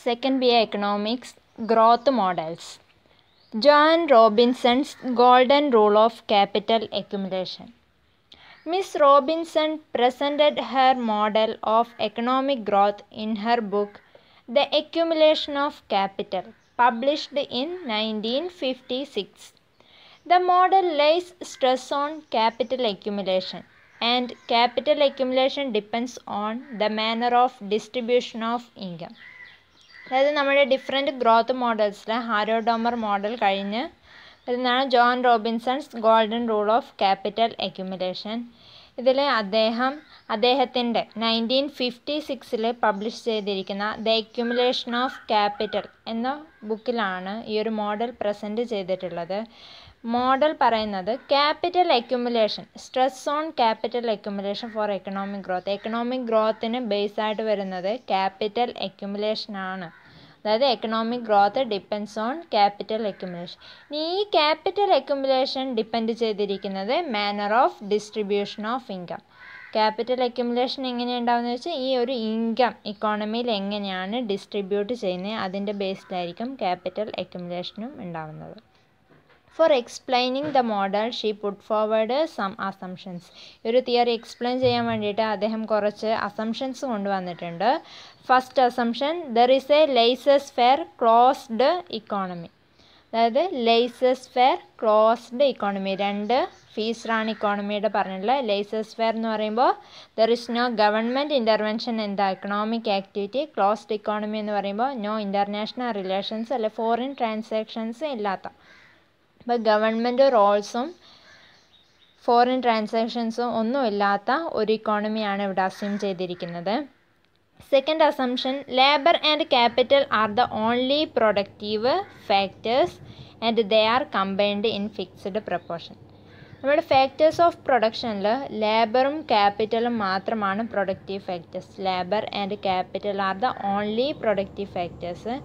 Second BA Economics, Growth Models. Joan Robinson's Golden Rule of Capital Accumulation. Miss Robinson presented her model of economic growth in her book The Accumulation of Capital, published in 1956. The model lays stress on capital accumulation, and capital accumulation depends on the manner of distribution of income. അതായത് നമ്മുടെ different growth മോഡൽസിൽ Harrod Domar model കഴിഞ്ഞ് വരുന്നതാണ് John Robinson's golden rule of capital accumulation. ഇതിൽ അദ്ദേഹത്തിൻ്റെ 1956 publish ചെയ്തിരിക്കുന്ന the accumulation of capital എന്ന ബുക്കിലാണ് ഈ ഒരു മോഡൽ പ്രസൻറ്റ് ചെയ്തിട്ടുള്ളത്. മോഡൽ പറയുന്നത് capital accumulation, stress on capital accumulation for economic growth. Economic ഗ്രോത്തിന് ബേസായിട്ട് വരുന്നത് ക്യാപിറ്റൽ അക്യുമുലേഷൻ ആണ്. അതായത് economic growth depends on capital accumulation. ഈ ക്യാപിറ്റൽ അക്യുമുലേഷൻ ഡിപ്പെൻഡ് ചെയ്തിരിക്കുന്നത് manner of distribution of income. Capital accumulation എങ്ങനെയുണ്ടാവുന്നത് വെച്ചാൽ ഈ ഒരു ഇൻകം ഇക്കോണമിയിൽ എങ്ങനെയാണ് ഡിസ്ട്രിബ്യൂട്ട് ചെയ്യുന്നത് അതിൻ്റെ ബേസ്ഡിലായിരിക്കും ക്യാപിറ്റൽ അക്യുമുലേഷനും ഉണ്ടാവുന്നത്. For explaining the model, she put forward some assumptions. ഒരു തിയറി എക്സ്പ്ലെയിൻ ചെയ്യാൻ വേണ്ടിയിട്ട് അദ്ദേഹം കുറച്ച് അസംഷൻസ് കൊണ്ടുവന്നിട്ടുണ്ട്. First assumption, there is a laissez faire closed economy. അതായത് ലേസസ് ഫെയർ ക്ലോസ്ഡ് ഇക്കോണമി, രണ്ട് ഫീസറാണ് ഇക്കോണമിയുടെ പറഞ്ഞിട്ടുള്ളത്. ലേസസ് ഫെയർ എന്ന് പറയുമ്പോൾ there is no government intervention in the economic activity. Closed economy എന്ന് പറയുമ്പോൾ നോ ഇൻ്റർനാഷണൽ റിലേഷൻസ് അല്ലെ ഫോറിൻ ട്രാൻസാക്ഷൻസ് ഇല്ലാത്ത, ഇപ്പോൾ ഗവൺമെൻറ് റോൾസും ഫോറിൻ ട്രാൻസാക്ഷൻസും ഒന്നുമില്ലാത്ത ഒരു ഇക്കോണമിയാണ് ഇവിടെ അസ്യൂം ചെയ്തിരിക്കുന്നത്. Second assumption, labour and capital are the only productive factors and they are combined in fixed proportion. നമ്മുടെ ഫാക്ടേഴ്സ് ഓഫ് പ്രൊഡക്ഷനിൽ ലേബറും ക്യാപിറ്റലും മാത്രമാണ് productive factors. Labour and capital are the only productive factors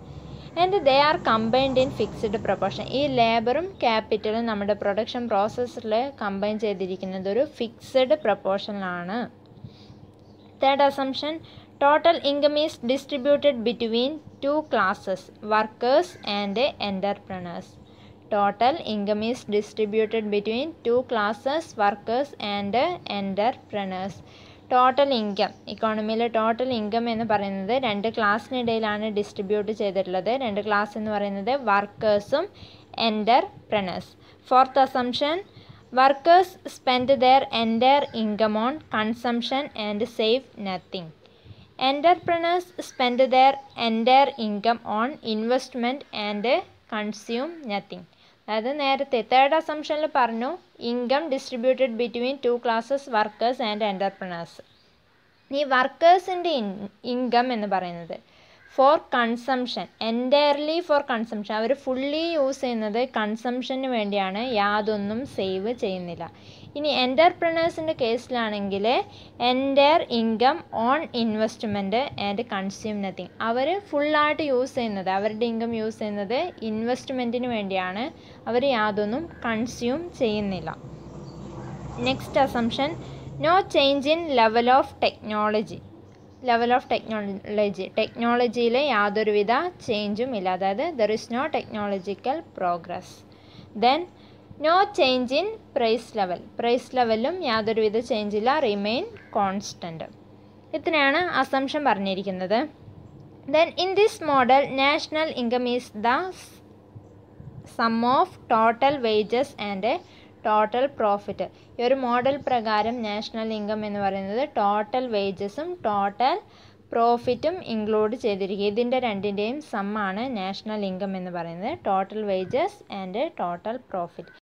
and they are combined in fixed proportion. ഈ ലേബറും ക്യാപിറ്റലും നമ്മുടെ production പ്രോസസ്സിൽ കമ്പൈൻ ചെയ്തിരിക്കുന്നത് ഒരു ഫിക്സ്ഡ് പ്രൊപ്പോർഷനിലാണ്. Third assumption, total income is distributed between two classes, workers and entrepreneurs. Total income is distributed between two classes, workers and entrepreneurs. Total income, ഇക്കോണമിയിലെ total income എന്ന് പറയുന്നത് രണ്ട് ക്ലാസ്സിനിടയിലാണ് ഡിസ്ട്രിബ്യൂട്ട് ചെയ്തിട്ടുള്ളത്. രണ്ട് ക്ലാസ് എന്ന് പറയുന്നത് വർക്കേഴ്സും entrepreneurs. Fourth assumption, workers spend their entire income on consumption and save nothing. Entrepreneurs spend their entire income on investment and consume nothing. അതായത് നേരത്തെ തേർഡ് അസംഷനിൽ പറഞ്ഞു income distributed between two classes, workers and entrepreneurs. ഈ വർക്കേഴ്സിൻ്റെ income എന്ന് പറയുന്നത് for consumption, entirely for consumption, അവർ fully use ചെയ്യുന്നത് കൺസംഷന് വേണ്ടിയാണ്, യാതൊന്നും സേവ് ചെയ്യുന്നില്ല. ഇനി എൻ്റർപ്രണേഴ്സിൻ്റെ കേസിലാണെങ്കിൽ entire income on investment and consume nothing. അവർ ഫുള്ളായിട്ട് യൂസ് ചെയ്യുന്നത്, അവരുടെ ഇൻകം യൂസ് ചെയ്യുന്നത് ഇൻവെസ്റ്റ്മെൻറ്റിന് വേണ്ടിയാണ്, അവർ യാതൊന്നും കൺസ്യൂം ചെയ്യുന്നില്ല. Next assumption, no change in level of technology. Level of technology, ടെക്നോളജിയിൽ യാതൊരുവിധ ചേഞ്ചും ഇല്ല, അതായത് there is no technological progress. Then no change in price level, price ലെവലിലും യാതൊരുവിധ ചേഞ്ചില്ല, റിമെയിൻ കോൺസ്റ്റൻറ്റ്. ഇത്രയാണ് അസംഷൻ പറഞ്ഞിരിക്കുന്നത്. Then in this model national income is the sum of total wages and total profit. ഈ ഒരു മോഡൽ പ്രകാരം national income എന്ന് പറയുന്നത് ടോട്ടൽ വേജസും ടോട്ടൽ പ്രോഫിറ്റും ഇൻക്ലൂഡ് ചെയ്തിരിക്കുക. ഇതിൻ്റെ രണ്ടിൻ്റെയും സമ്മാണ് നാഷണൽ ഇൻകം എന്ന് പറയുന്നത്, total wages and total profit.